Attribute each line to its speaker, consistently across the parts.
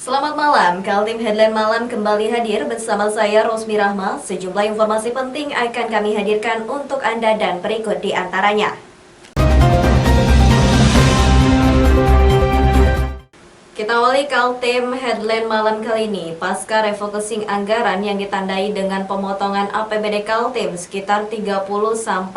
Speaker 1: Selamat malam, Kaltim Headline Malam kembali hadir bersama saya Rosmi Rahma. Sejumlah informasi penting akan kami hadirkan untuk Anda dan berikut di antaranya. Kita awali Kaltim Headline Malam kali ini, pasca refocusing anggaran yang ditandai dengan pemotongan APBD Kaltim sekitar 30-40%.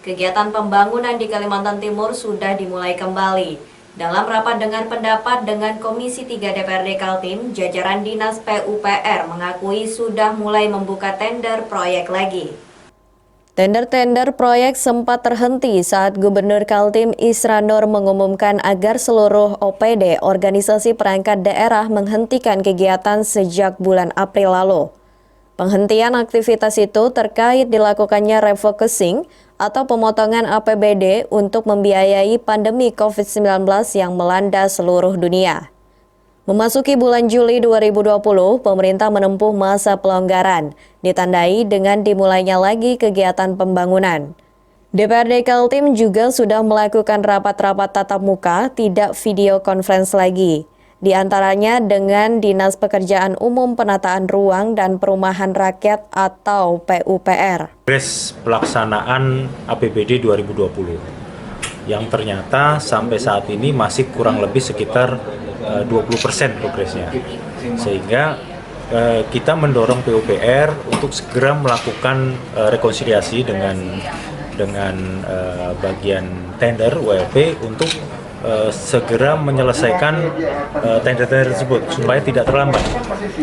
Speaker 1: Kegiatan pembangunan di Kalimantan Timur sudah dimulai kembali. Dalam rapat dengar pendapat dengan Komisi 3 DPRD Kaltim, jajaran Dinas PUPR mengakui sudah mulai membuka tender proyek lagi. Tender-tender proyek sempat terhenti saat Gubernur Kaltim Isra Nur mengumumkan agar seluruh OPD organisasi perangkat daerah menghentikan kegiatan sejak bulan April lalu. Penghentian aktivitas itu terkait dilakukannya refocusing atau pemotongan APBD untuk membiayai pandemi COVID-19 yang melanda seluruh dunia. Memasuki bulan Juli 2020, pemerintah menempuh masa pelonggaran, ditandai dengan dimulainya lagi kegiatan pembangunan. DPRD Kaltim juga sudah melakukan rapat-rapat tatap muka, tidak video conference lagi. Di antaranya dengan Dinas Pekerjaan Umum Penataan Ruang dan Perumahan Rakyat atau PUPR.
Speaker 2: Progres pelaksanaan APBD 2020 yang ternyata sampai saat ini masih kurang lebih sekitar 20% progresnya. Sehingga kita mendorong PUPR untuk segera melakukan rekonsiliasi dengan bagian tender WLP untuk segera menyelesaikan tender-tender tersebut supaya tidak terlambat.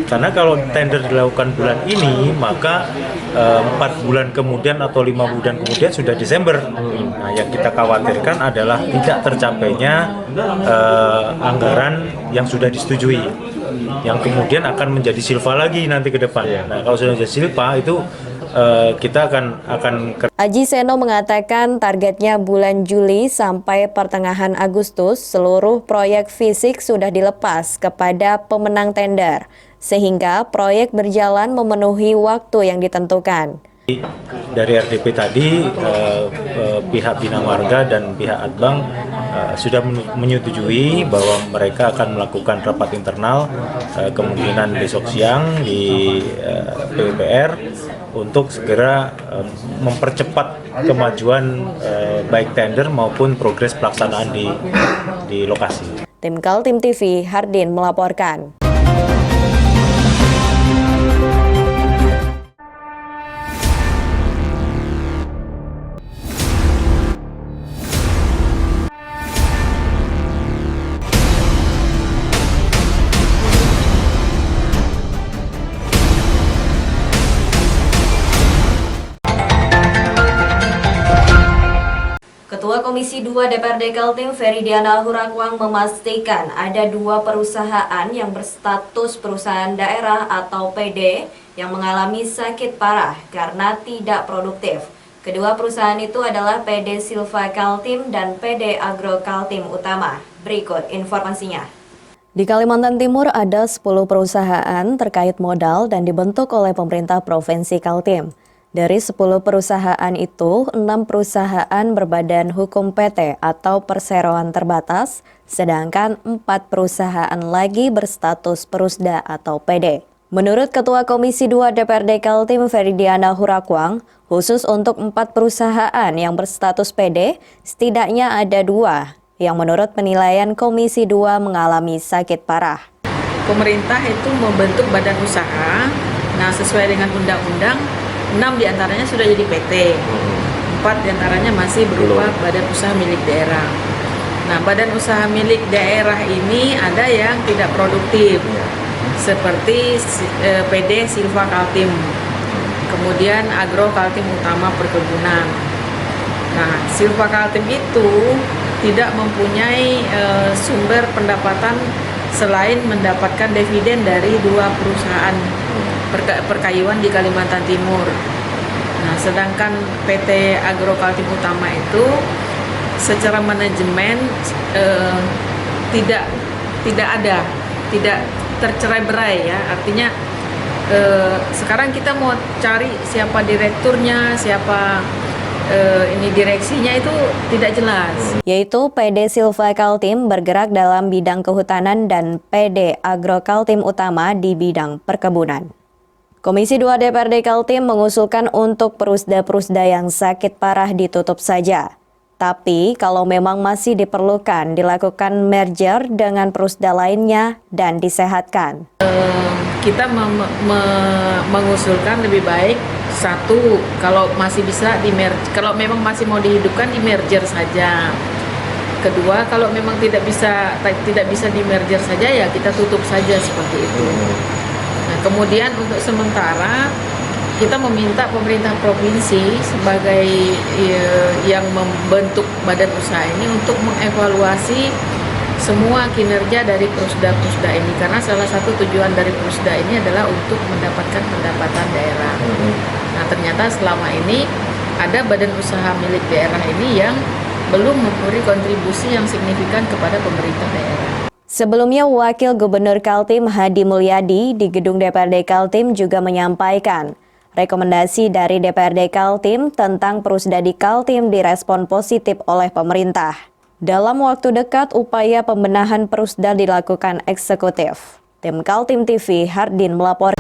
Speaker 2: Karena kalau tender dilakukan bulan ini, maka 4 bulan kemudian atau 5 bulan kemudian sudah Desember. Nah, yang kita khawatirkan adalah tidak tercapainya anggaran yang sudah disetujui, yang kemudian akan menjadi silva lagi nanti ke depan. Nah, kalau sudah menjadi silva itu kita akan
Speaker 1: Aji Seno mengatakan targetnya bulan Juli sampai pertengahan Agustus seluruh proyek fisik sudah dilepas kepada pemenang tender sehingga proyek berjalan memenuhi waktu yang ditentukan.
Speaker 2: Dari RDP tadi, pihak Bina Marga dan pihak Adbang sudah menyetujui bahwa mereka akan melakukan rapat internal kemungkinan besok siang di PUPR untuk segera mempercepat kemajuan baik tender maupun progres pelaksanaan di lokasi.
Speaker 1: Tim Kaltim TV, Hardin melaporkan. Ketua Komisi 2 DPRD Kaltim Feridiana Hurakwang memastikan ada 2 perusahaan yang berstatus perusahaan daerah atau PD yang mengalami sakit parah karena tidak produktif. Kedua perusahaan itu adalah PD Silva Kaltim dan PD Agro Kaltim Utama. Berikut informasinya. Di Kalimantan Timur ada 10 perusahaan terkait modal dan dibentuk oleh pemerintah Provinsi Kaltim. Dari 10 perusahaan itu, 6 perusahaan berbadan hukum PT atau perseroan terbatas, sedangkan 4 perusahaan lagi berstatus perusda atau PD. Menurut Ketua Komisi 2 DPRD Kaltim Feridiana Hurakwang, khusus untuk 4 perusahaan yang berstatus PD, setidaknya ada 2 yang menurut penilaian Komisi 2 mengalami sakit parah.
Speaker 3: Pemerintah itu membentuk badan usaha, nah sesuai dengan undang-undang, 6 diantaranya sudah jadi PT, 4 diantaranya masih berupa badan usaha milik daerah. Nah, badan usaha milik daerah ini ada yang tidak produktif, seperti PD Silva Kaltim, kemudian Agro Kaltim Utama Perkebunan. Nah, Silva Kaltim itu tidak mempunyai sumber pendapatan selain mendapatkan dividen dari 2 perusahaan perkayuan di Kalimantan Timur. Nah, sedangkan PT Agro Kaltim Utama itu secara manajemen tidak tercerai-berai ya. Artinya sekarang kita mau cari siapa direkturnya, siapa ini direksinya itu tidak jelas.
Speaker 1: Yaitu PD Silva Kaltim bergerak dalam bidang kehutanan dan PD Agro Kaltim Utama di bidang perkebunan. Komisi 2 DPRD Kaltim mengusulkan untuk perusda-perusda yang sakit parah ditutup saja. Tapi kalau memang masih diperlukan dilakukan merger dengan perusda lainnya dan disehatkan.
Speaker 3: Kita mengusulkan lebih baik satu, kalau masih bisa kalau memang masih mau dihidupkan di merger saja. Kedua, kalau memang tidak bisa di merger saja ya kita tutup saja seperti itu. Nah, kemudian untuk sementara kita meminta pemerintah provinsi sebagai yang membentuk badan usaha ini untuk mengevaluasi semua kinerja dari perusda-perusda ini, karena salah satu tujuan dari perusda ini adalah untuk mendapatkan pendapatan daerah. Nah, ternyata selama ini ada badan usaha milik daerah ini yang belum memberi kontribusi yang signifikan kepada pemerintah daerah.
Speaker 1: Sebelumnya, Wakil Gubernur Kaltim Hadi Mulyadi di gedung DPRD Kaltim juga menyampaikan rekomendasi dari DPRD Kaltim tentang perusda di Kaltim direspon positif oleh pemerintah. Dalam waktu dekat, upaya pembenahan perusda dilakukan eksekutif. Tim Kaltim TV, Hardin melaporkan.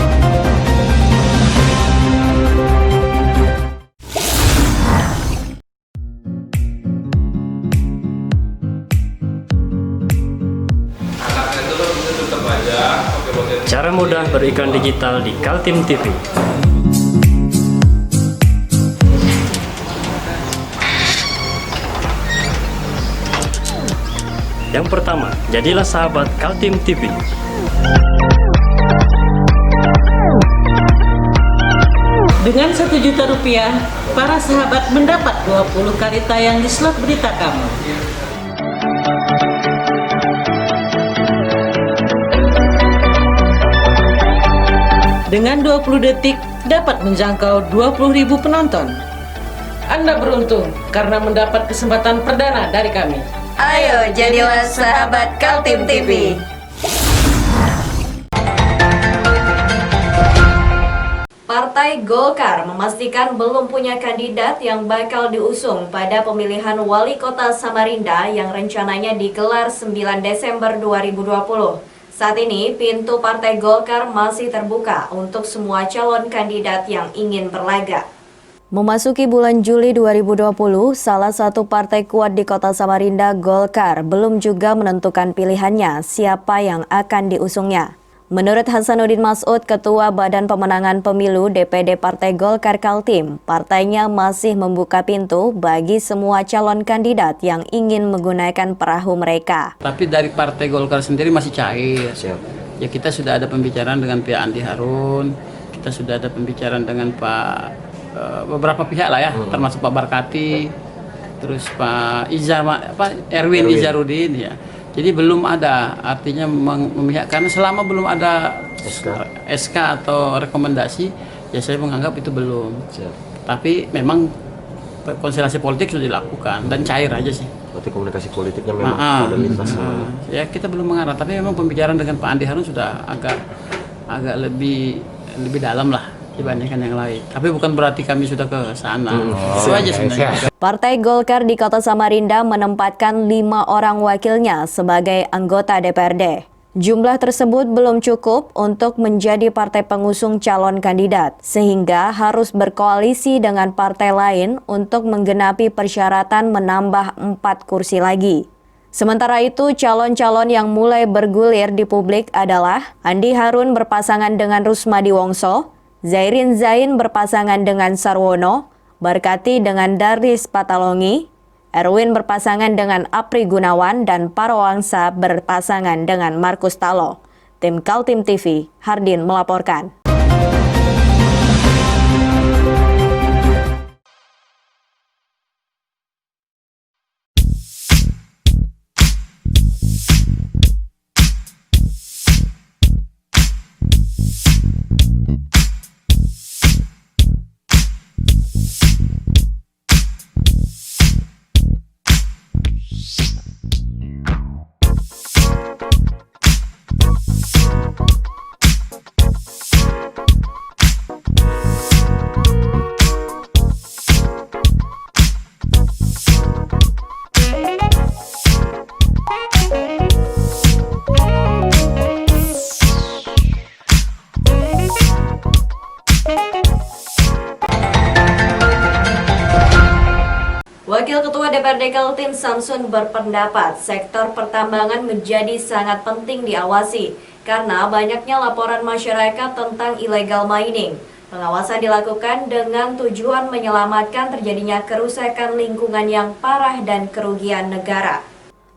Speaker 4: Cara mudah beriklan digital di Kaltim TV. Yang pertama, jadilah sahabat Kaltim TV.
Speaker 5: Dengan Rp1.000.000, para sahabat mendapat 20 kali tayang di slot berita kamu. Dengan 20 detik dapat menjangkau 20.000 penonton. Anda beruntung karena mendapat kesempatan perdana dari kami.
Speaker 1: Ayo jadilah sahabat Kaltim TV. Partai Golkar memastikan belum punya kandidat yang bakal diusung pada pemilihan wali kota Samarinda yang rencananya digelar 9 Desember 2020. Saat ini, pintu Partai Golkar masih terbuka untuk semua calon kandidat yang ingin berlaga. Memasuki bulan Juli 2020, salah satu partai kuat di kota Samarinda, Golkar, belum juga menentukan pilihannya siapa yang akan diusungnya. Menurut Hasanuddin Mas'ud, Ketua Badan Pemenangan Pemilu DPD Partai Golkar Kaltim, partainya masih membuka pintu bagi semua calon kandidat yang ingin menggunakan perahu mereka.
Speaker 6: Tapi dari Partai Golkar sendiri masih cair. Ya, kita sudah ada pembicaraan dengan pihak Andi Harun, kita sudah ada pembicaraan dengan beberapa pihak lah ya, termasuk Pak Barkati, terus Pak Erwin Izarudin ya. Jadi belum ada, artinya memihak, karena selama belum ada SK atau rekomendasi, ya saya menganggap itu belum. Tapi memang konstelasi politik sudah dilakukan dan cair aja sih.
Speaker 7: Berarti komunikasi politiknya memang ada lintas.
Speaker 6: Ya kita belum mengarah, tapi memang pembicaraan dengan Pak Andi Harun sudah agak lebih dalam lah dibandingkan yang lain. Tapi bukan berarti kami sudah ke sana. Itu aja sebenarnya.
Speaker 1: Partai Golkar di Kota Samarinda menempatkan 5 orang wakilnya sebagai anggota DPRD. Jumlah tersebut belum cukup untuk menjadi partai pengusung calon kandidat, sehingga harus berkoalisi dengan partai lain untuk menggenapi persyaratan menambah 4 kursi lagi. Sementara itu, calon-calon yang mulai bergulir di publik adalah Andi Harun berpasangan dengan Rusmadi Wongso, Zairin Zain berpasangan dengan Sarwono, Barkati dengan Darlis Patalongi, Erwin berpasangan dengan Apri Gunawan, dan Parowangsa berpasangan dengan Markus Talo. Tim Kaltim TV, Hardin melaporkan. DPRD Kaltim Samsun berpendapat sektor pertambangan menjadi sangat penting diawasi karena banyaknya laporan masyarakat tentang illegal mining. Pengawasan dilakukan dengan tujuan menyelamatkan terjadinya kerusakan lingkungan yang parah dan kerugian negara.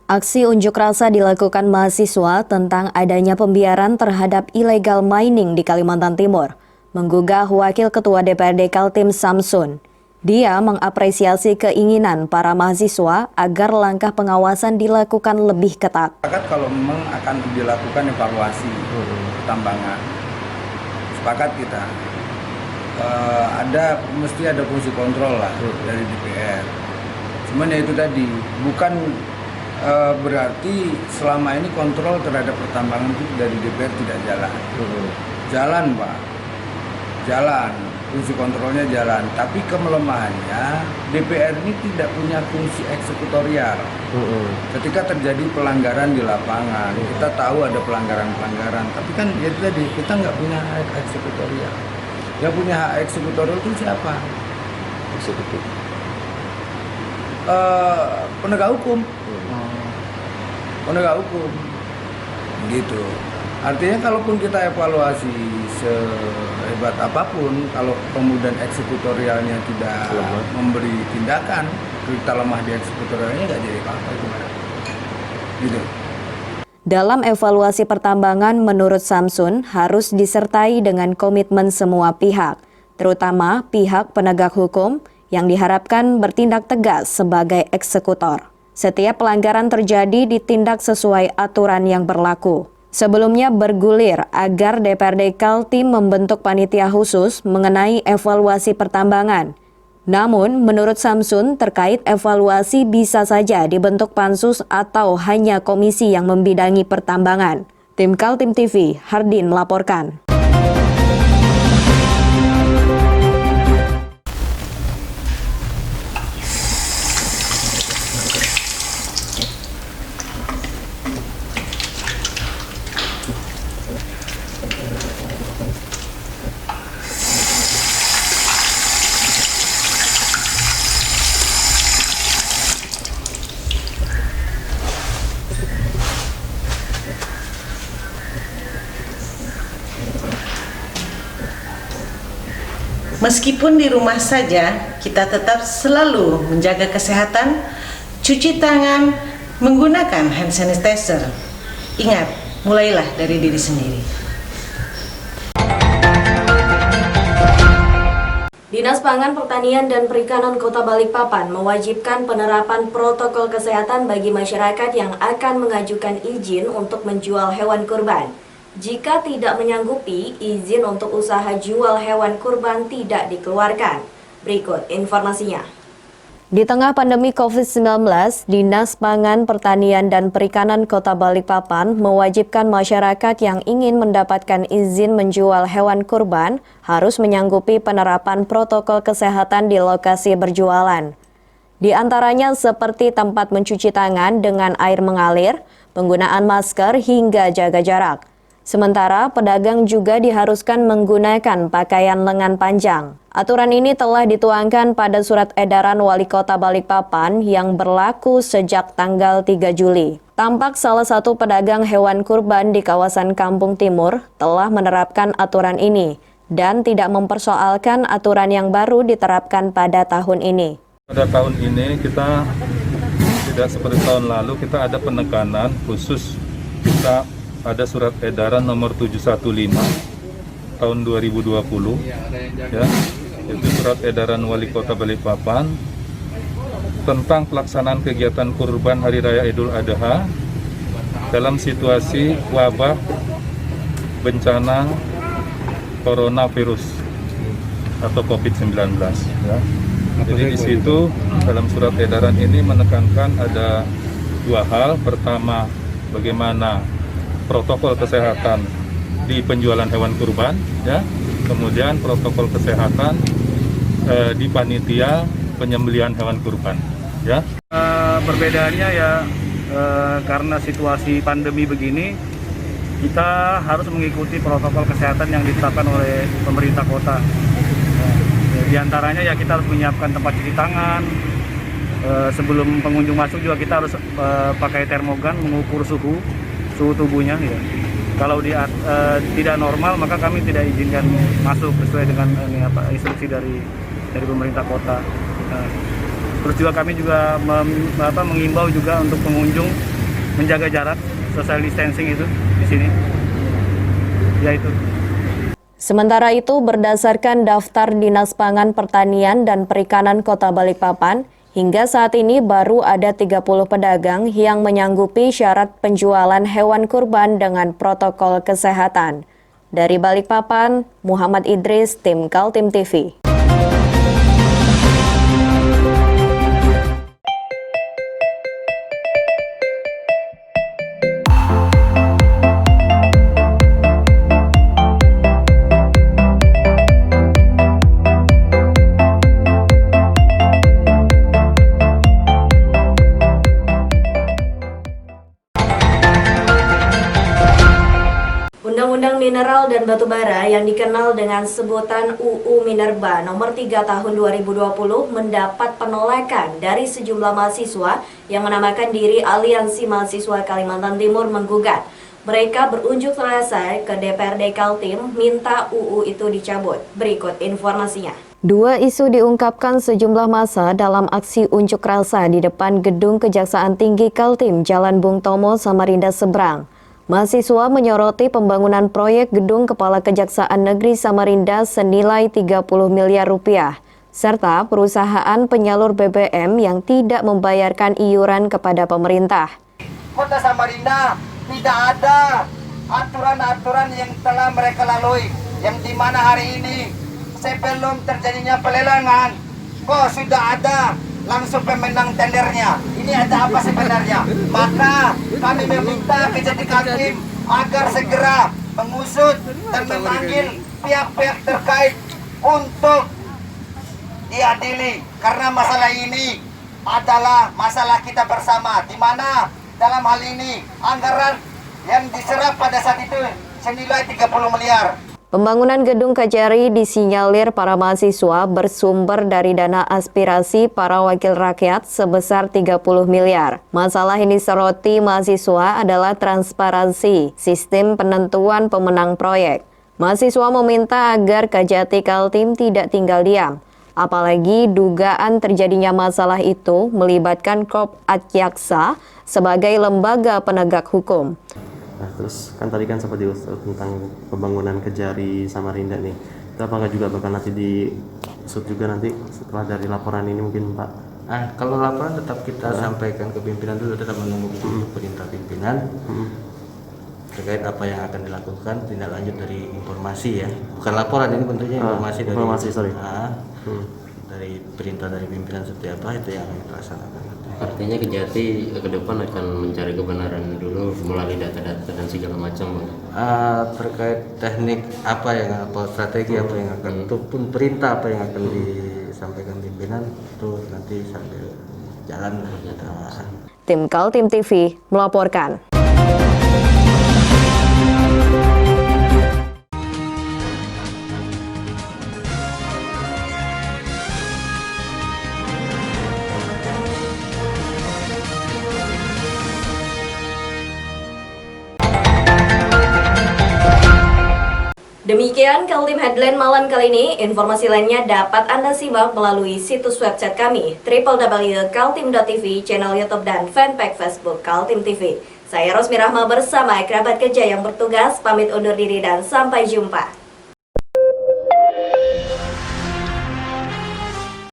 Speaker 1: Aksi unjuk rasa dilakukan mahasiswa tentang adanya pembiaran terhadap illegal mining di Kalimantan Timur, menggugah Wakil Ketua DPRD Kaltim Samsun. Dia mengapresiasi keinginan para mahasiswa agar langkah pengawasan dilakukan lebih ketat.
Speaker 8: Kalau memang akan dilakukan evaluasi pertambangan, sepakat kita. Mesti ada fungsi kontrol lah dari DPR. Cuman ya itu tadi, bukan berarti selama ini kontrol terhadap pertambangan itu dari DPR tidak jalan. Jalan, Pak. Jalan. Fungsi kontrolnya jalan, tapi kemelemahannya DPR ini tidak punya fungsi eksekutorial. Ketika terjadi pelanggaran di lapangan, kita tahu ada pelanggaran-pelanggaran, tapi kan ya tadi kita nggak punya hak eksekutorial. Yang punya hak eksekutorial itu siapa? Eksekutif. Penegak hukum. Penegak hukum. Gitu. Artinya kalaupun kita evaluasi sehebat apapun, kalau kemudian eksekutorialnya tidak memberi tindakan, kita lemah di eksekutorialnya nggak jadi apa-apa gimana? Gitu.
Speaker 1: Dalam evaluasi pertambangan menurut Samsun harus disertai dengan komitmen semua pihak, terutama pihak penegak hukum yang diharapkan bertindak tegas sebagai eksekutor. Setiap pelanggaran terjadi ditindak sesuai aturan yang berlaku. Sebelumnya bergulir agar DPRD Kaltim membentuk panitia khusus mengenai evaluasi pertambangan. Namun, menurut Samsun, terkait evaluasi bisa saja dibentuk pansus atau hanya komisi yang membidangi pertambangan. Tim Kaltim TV, Hardin melaporkan.
Speaker 5: Meskipun di rumah saja, kita tetap selalu menjaga kesehatan, cuci tangan, menggunakan hand sanitizer. Ingat, mulailah dari diri sendiri.
Speaker 1: Dinas Pangan, Pertanian, dan Perikanan Kota Balikpapan mewajibkan penerapan protokol kesehatan bagi masyarakat yang akan mengajukan izin untuk menjual hewan kurban. Jika tidak menyanggupi, izin untuk usaha jual hewan kurban tidak dikeluarkan. Berikut informasinya. Di tengah pandemi COVID-19, Dinas Pangan, Pertanian, dan Perikanan Kota Balikpapan mewajibkan masyarakat yang ingin mendapatkan izin menjual hewan kurban harus menyanggupi penerapan protokol kesehatan di lokasi berjualan. Di antaranya seperti tempat mencuci tangan dengan air mengalir, penggunaan masker, hingga jaga jarak. Sementara pedagang juga diharuskan menggunakan pakaian lengan panjang. Aturan ini telah dituangkan pada surat edaran Wali Kota Balikpapan yang berlaku sejak tanggal 3 Juli. Tampak salah satu pedagang hewan kurban di kawasan Kampung Timur telah menerapkan aturan ini dan tidak mempersoalkan aturan yang baru diterapkan pada tahun ini.
Speaker 9: Pada tahun ini kita tidak seperti tahun lalu, kita ada penekanan khusus. Kita ada surat edaran nomor 715 tahun 2020 ya, itu surat edaran Wali Kota Balikpapan tentang pelaksanaan kegiatan kurban Hari Raya Idul Adha dalam situasi wabah bencana coronavirus atau COVID-19 ya. Jadi di situ dalam surat edaran ini menekankan ada dua hal. Pertama, bagaimana protokol kesehatan di penjualan hewan kurban, ya. Kemudian protokol kesehatan di panitia penyembelihan hewan kurban, ya.
Speaker 10: Perbedaannya ya karena situasi pandemi begini, kita harus mengikuti protokol kesehatan yang ditetapkan oleh pemerintah kota. Di antaranya ya kita harus menyiapkan tempat cuci tangan, Sebelum pengunjung masuk juga kita harus pakai termogan mengukur suhu tubuhnya ya. Kalau tidak normal maka kami tidak izinkan masuk sesuai dengan instruksi dari pemerintah kota. Terus juga kami juga mengimbau juga untuk pengunjung menjaga jarak, social distancing itu di sini. Ya itu.
Speaker 1: Sementara itu, berdasarkan daftar Dinas Pangan Pertanian dan Perikanan Kota Balikpapan, hingga saat ini baru ada 30 pedagang yang menyanggupi syarat penjualan hewan kurban dengan protokol kesehatan. Dari Balikpapan, Muhammad Idris, tim Kaltim TV. Undang-Undang Mineral dan Batubara yang dikenal dengan sebutan UU Minerba Nomor 3 Tahun 2020 mendapat penolakan dari sejumlah mahasiswa yang menamakan diri Aliansi Mahasiswa Kalimantan Timur menggugat. Mereka berunjuk rasa ke DPRD Kaltim minta UU itu dicabut. Berikut informasinya. Dua isu diungkapkan sejumlah massa dalam aksi unjuk rasa di depan Gedung Kejaksaan Tinggi Kaltim, Jalan Bung Tomo, Samarinda Seberang. Mahasiswa menyoroti pembangunan proyek gedung Kepala Kejaksaan Negeri Samarinda senilai 30 miliar rupiah, serta perusahaan penyalur BBM yang tidak membayarkan iuran kepada pemerintah.
Speaker 11: Kota Samarinda tidak ada aturan-aturan yang telah mereka lalui, yang dimana hari ini sebelum terjadinya pelelangan, kok sudah ada langsung pemenang tendernya. Ini ada apa sebenarnya? Maka kami meminta Kejati Kaltim agar segera mengusut dan memanggil pihak-pihak terkait untuk diadili, karena masalah ini adalah masalah kita bersama, di mana dalam hal ini anggaran yang diserap pada saat itu senilai 30 miliar.
Speaker 1: Pembangunan gedung Kajari disinyalir para mahasiswa bersumber dari dana aspirasi para wakil rakyat sebesar 30 miliar. Masalah ini disoroti mahasiswa adalah transparansi sistem penentuan pemenang proyek. Mahasiswa meminta agar Kejati Kaltim tidak tinggal diam. Apalagi dugaan terjadinya masalah itu melibatkan Korp Adjaksa sebagai lembaga penegak hukum.
Speaker 7: Nah, terus kan tadi kan sempat diusut tentang pembangunan Kejari Samarinda nih. Itu apakah juga bakal nanti diusut juga nanti setelah dari laporan ini mungkin Pak?
Speaker 12: Kalau laporan tetap kita sampaikan ke pimpinan dulu, tetap menunggu perintah pimpinan terkait apa yang akan dilakukan, tindak lanjut dari informasi ya. Bukan laporan, ini bentuknya informasi dari dari perintah dari pimpinan seperti apa itu yang akan dilaksanakan.
Speaker 4: Artinya Kejati ke depan akan mencari kebenaran dulu melalui data-data dan segala macam.
Speaker 12: Terkait teknik apa yang strategi apa yang akan ataupun perintah apa yang akan disampaikan pimpinan itu nanti sambil jalan.
Speaker 1: Tim Kaltim TV melaporkan. Demikian Kaltim Headline malam kali ini. Informasi lainnya dapat Anda simak melalui situs website kami www.kaltim.tv, channel YouTube dan fanpage Facebook Kaltim TV. Saya Rosmi Rahma bersama kerabat kerja yang bertugas pamit undur diri dan sampai jumpa.